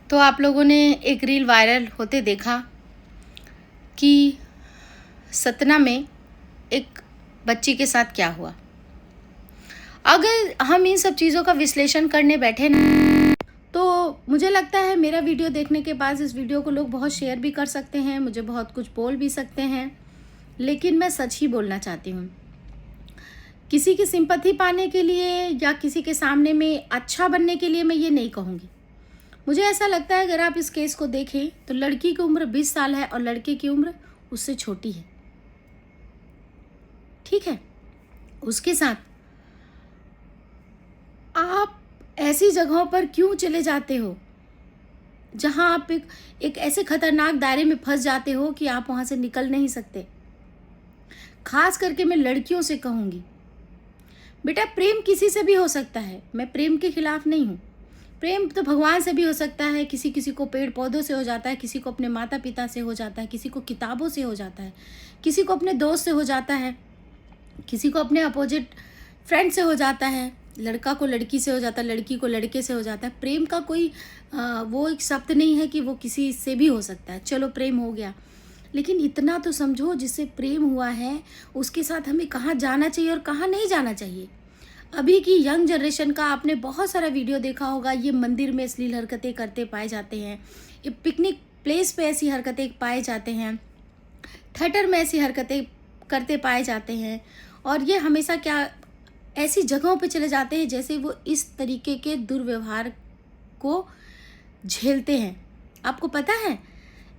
तो आप लोगों ने एक रील वायरल होते देखा कि सतना में एक बच्ची के साथ क्या हुआ। अगर हम इन सब चीज़ों का विश्लेषण करने बैठे न, तो मुझे लगता है मेरा वीडियो देखने के बाद इस वीडियो को लोग बहुत शेयर भी कर सकते हैं, मुझे बहुत कुछ बोल भी सकते हैं, लेकिन मैं सच ही बोलना चाहती हूँ। किसी की सिंपैथी पाने के लिए या किसी के सामने में अच्छा बनने के लिए मैं ये नहीं कहूँगी। मुझे ऐसा लगता है अगर आप इस केस को देखें तो लड़की की उम्र 20 साल है और लड़के की उम्र उससे छोटी है। ठीक है, उसके साथ आप ऐसी जगहों पर क्यों चले जाते हो जहां आप एक ऐसे खतरनाक दायरे में फंस जाते हो कि आप वहां से निकल नहीं सकते। खास करके मैं लड़कियों से कहूंगी, बेटा प्रेम किसी से भी हो सकता है, मैं प्रेम के खिलाफ नहीं हूँ। प्रेम तो भगवान से भी हो सकता है, किसी किसी को पेड़ पौधों से हो जाता है, किसी को अपने माता पिता से हो जाता है, किसी को किताबों से हो जाता है, किसी को अपने दोस्त से हो जाता है, किसी को अपने अपोजिट फ्रेंड से हो जाता है, लड़का को लड़की से हो जाता है, लड़की को लड़के से हो जाता है। प्रेम का कोई वो एक शब्द नहीं है कि वो किसी से भी हो सकता है। चलो प्रेम हो गया, लेकिन इतना तो समझो जिससे प्रेम हुआ है उसके साथ हमें कहाँ जाना चाहिए और कहाँ नहीं जाना चाहिए। अभी की यंग जनरेशन का आपने बहुत सारा वीडियो देखा होगा, ये मंदिर में अश्लील हरकतें करते पाए जाते हैं, ये पिकनिक प्लेस पे ऐसी हरकतें पाए जाते हैं, थिएटर में ऐसी हरकतें करते पाए जाते हैं, और ये हमेशा क्या ऐसी जगहों पे चले जाते हैं जैसे वो इस तरीके के दुर्व्यवहार को झेलते हैं। आपको पता है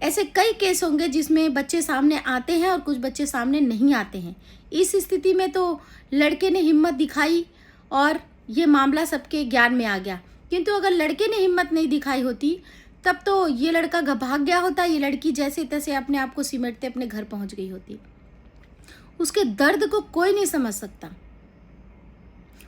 ऐसे कई केस होंगे जिसमें बच्चे सामने आते हैं और कुछ बच्चे सामने नहीं आते हैं। इस स्थिति में तो लड़के ने हिम्मत दिखाई और ये मामला सबके ज्ञान में आ गया, किंतु अगर लड़के ने हिम्मत नहीं दिखाई होती तब तो ये लड़का भाग गया होता, ये लड़की जैसे तैसे अपने आप को सिमटते अपने घर पहुंच गई होती। उसके दर्द को कोई नहीं समझ सकता।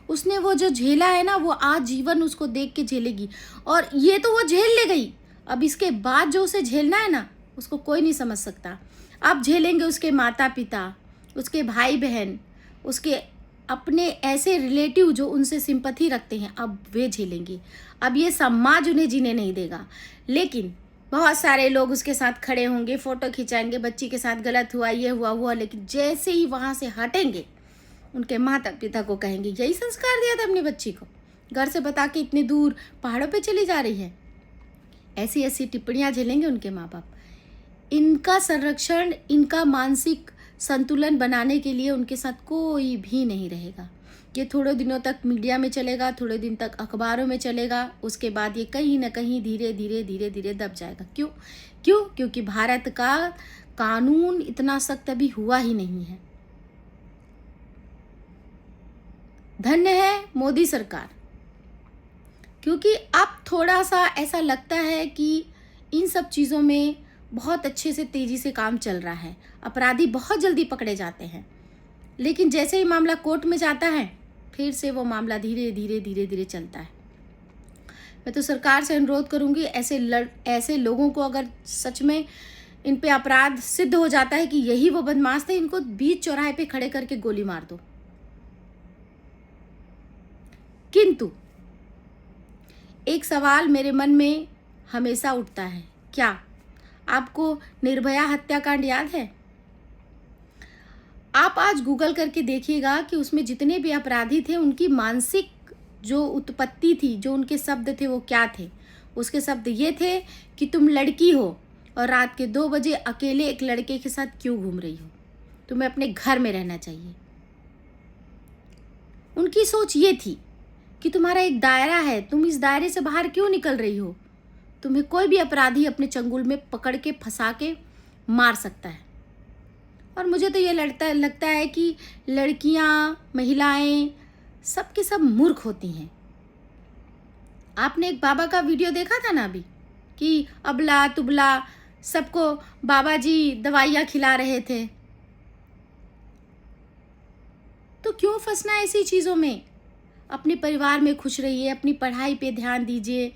उसने वो जो झेला है ना, वो आज जीवन उसको देख के झेलेगी, और ये तो वो झेल ले गई, अब इसके बाद जो उसे झेलना है ना उसको कोई नहीं समझ सकता। अब झेलेंगे उसके माता पिता, उसके भाई बहन, उसके अपने ऐसे रिलेटिव जो उनसे सिंपैथी रखते हैं, अब वे झेलेंगे। अब ये समाज उन्हें जीने नहीं देगा, लेकिन बहुत सारे लोग उसके साथ खड़े होंगे, फोटो खिंचाएंगे, बच्ची के साथ गलत हुआ, ये हुआ, लेकिन जैसे ही वहाँ से हटेंगे उनके माता पिता को कहेंगे यही संस्कार दिया था अपनी बच्ची को, घर से बता के इतनी दूर पहाड़ों पे चली जा रही है। ऐसी ऐसी टिप्पणियां झेलेंगे उनके माँ बाप। इनका संरक्षण, इनका मानसिक संतुलन बनाने के लिए उनके साथ कोई भी नहीं रहेगा। ये थोड़े दिनों तक मीडिया में चलेगा, थोड़े दिन तक अखबारों में चलेगा, उसके बाद ये कहीं ना कहीं धीरे धीरे धीरे धीरे दब जाएगा। क्यों? क्योंकि भारत का कानून इतना सख्त अभी हुआ ही नहीं है। धन्य है मोदी सरकार, क्योंकि अब थोड़ा सा ऐसा लगता है कि इन सब चीज़ों में बहुत अच्छे से तेज़ी से काम चल रहा है, अपराधी बहुत जल्दी पकड़े जाते हैं। लेकिन जैसे ही मामला कोर्ट में जाता है फिर से वो मामला धीरे धीरे धीरे धीरे चलता है। मैं तो सरकार से अनुरोध करूंगी, ऐसे लोगों को अगर सच में इन पे अपराध सिद्ध हो जाता है कि यही वो बदमाश थे, इनको बीच चौराहे पे खड़े करके गोली मार दो। किंतु एक सवाल मेरे मन में हमेशा उठता है, क्या आपको निर्भया हत्याकांड याद है? आप आज गूगल करके देखिएगा कि उसमें जितने भी अपराधी थे उनकी मानसिक जो उत्पत्ति थी, जो उनके शब्द थे वो क्या थे। उसके शब्द ये थे कि तुम लड़की हो और रात के 2 बजे अकेले एक लड़के के साथ क्यों घूम रही हो, तुम्हें अपने घर में रहना चाहिए। उनकी सोच ये थी कि तुम्हारा एक दायरा है, तुम इस दायरे से बाहर क्यों निकल रही हो। तुम्हें कोई भी अपराधी अपने चंगुल में पकड़ के फंसा के मार सकता है। और मुझे तो ये लगता है कि लड़कियां, महिलाएं सब के सब मूर्ख होती हैं। आपने एक बाबा का वीडियो देखा था ना अभी, कि अबला तुबला सबको बाबा जी दवाइयाँ खिला रहे थे। तो क्यों फंसना ऐसी चीज़ों में? अपने परिवार में खुश रहिए, अपनी पढ़ाई पे ध्यान दीजिए,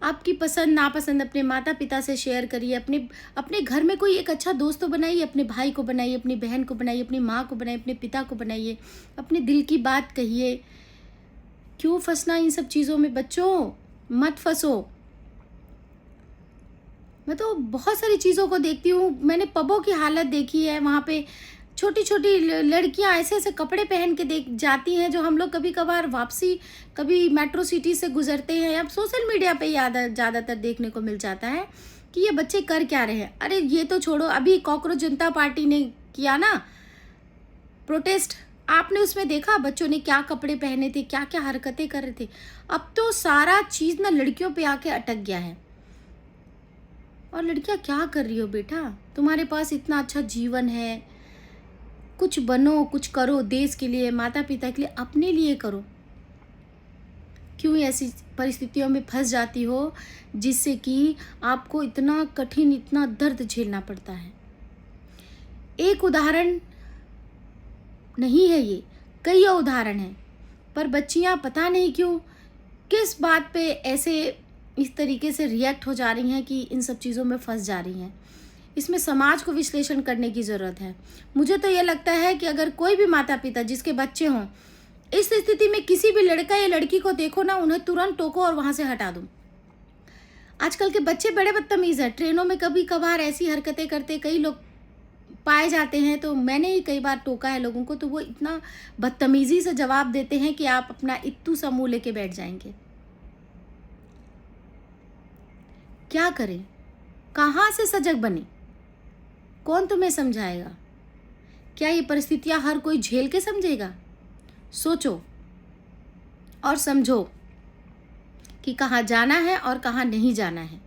आपकी पसंद नापसंद अपने माता पिता से शेयर करिए, अपने घर में कोई एक अच्छा दोस्त तो बनाइए, अपने भाई को बनाइए, अपनी बहन को बनाइए, अपनी माँ को बनाइए, अपने पिता को बनाइए, अपने दिल की बात कहिए। क्यों फंसना इन सब चीज़ों में? बच्चों मत फंसो। मैं तो बहुत सारी चीज़ों को देखती हूँ। मैंने पबों की हालत देखी है, वहाँ पे छोटी छोटी लड़कियाँ ऐसे ऐसे कपड़े पहन के देख जाती हैं, जो हम लोग कभी कभार वापसी कभी मेट्रो सिटी से गुजरते हैं या सोशल मीडिया पे ज़्यादातर देखने को मिल जाता है कि ये बच्चे कर क्या रहे हैं। अरे ये तो छोड़ो, अभी कॉकरोच जनता पार्टी ने किया ना प्रोटेस्ट, आपने उसमें देखा बच्चों ने क्या कपड़े पहने थे, क्या क्या हरकतें कर रहे थे। अब तो सारा चीज़ ना लड़कियों पे आके अटक गया है। और लड़कियां क्या कर रही हो बेटा, तुम्हारे पास इतना अच्छा जीवन है, कुछ बनो, कुछ करो, देश के लिए, माता पिता के लिए, अपने लिए करो। क्यों ऐसी परिस्थितियों में फंस जाती हो जिससे कि आपको इतना कठिन, इतना दर्द झेलना पड़ता है। एक उदाहरण नहीं है ये, कई उदाहरण हैं, पर बच्चियां पता नहीं क्यों किस बात पे ऐसे इस तरीके से रिएक्ट हो जा रही हैं कि इन सब चीज़ों में फंस जा रही हैं। इसमें समाज को विश्लेषण करने की ज़रूरत है। मुझे तो ये लगता है कि अगर कोई भी माता पिता जिसके बच्चे हों, इस स्थिति में किसी भी लड़का या लड़की को देखो ना, उन्हें तुरंत टोको और वहाँ से हटा दो। आजकल के बच्चे बड़े बदतमीज़ हैं। ट्रेनों में कभी कभार ऐसी हरकतें करते कई लोग पाए जाते हैं, तो मैंने ही कई बार टोका है लोगों को, तो वो इतना बदतमीज़ी से जवाब देते हैं कि आप अपना इत्तू सा मुँह लेके बैठ जाएंगे। क्या करें, कहाँ से सजग बने, कौन तुम्हें समझाएगा? क्या ये परिस्थितियां हर कोई झेल के समझेगा? सोचो और समझो कि कहाँ जाना है और कहाँ नहीं जाना है।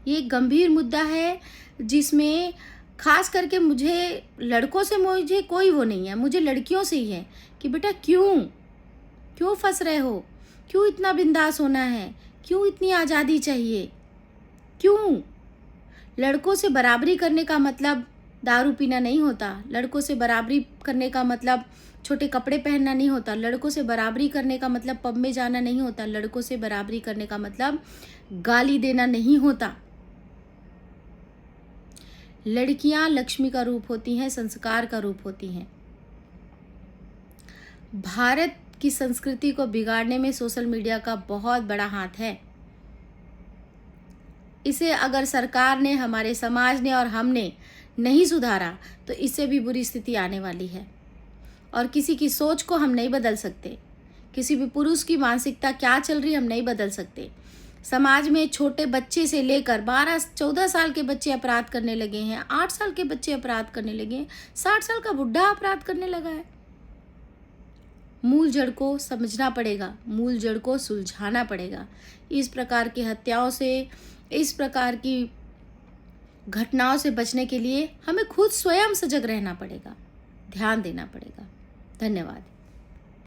ये एक गंभीर मुद्दा है जिसमें खास करके मुझे लड़कों से मुझे कोई वो नहीं है, मुझे लड़कियों से ही है कि बेटा क्यों फंस रहे हो, क्यों इतना बिंदास होना है, क्यों इतनी आज़ादी चाहिए, क्यों? लड़कों से बराबरी करने का मतलब दारू पीना नहीं होता, लड़कों से बराबरी करने का मतलब छोटे कपड़े पहनना नहीं होता, लड़कों से बराबरी करने का मतलब पब में जाना नहीं होता, लड़कों से बराबरी करने का मतलब गाली देना नहीं होता। लड़कियां लक्ष्मी का रूप होती हैं, संस्कार का रूप होती हैं। भारत की संस्कृति को बिगाड़ने में सोशल मीडिया का बहुत बड़ा हाथ है। इसे अगर सरकार ने, हमारे समाज ने और हमने नहीं सुधारा तो इससे भी बुरी स्थिति आने वाली है। और किसी की सोच को हम नहीं बदल सकते, किसी भी पुरुष की मानसिकता क्या चल रही हम नहीं बदल सकते। समाज में छोटे बच्चे से लेकर 12-14 साल के बच्चे अपराध करने लगे हैं, 8 साल के बच्चे अपराध करने लगे हैं, 60 साल का बुढ़ा अपराध करने लगा है। मूल जड़ को समझना पड़ेगा, मूल जड़ को सुलझाना पड़ेगा। इस प्रकार की हत्याओं से, इस प्रकार की घटनाओं से बचने के लिए हमें खुद स्वयं सजग रहना पड़ेगा, ध्यान देना पड़ेगा। धन्यवाद।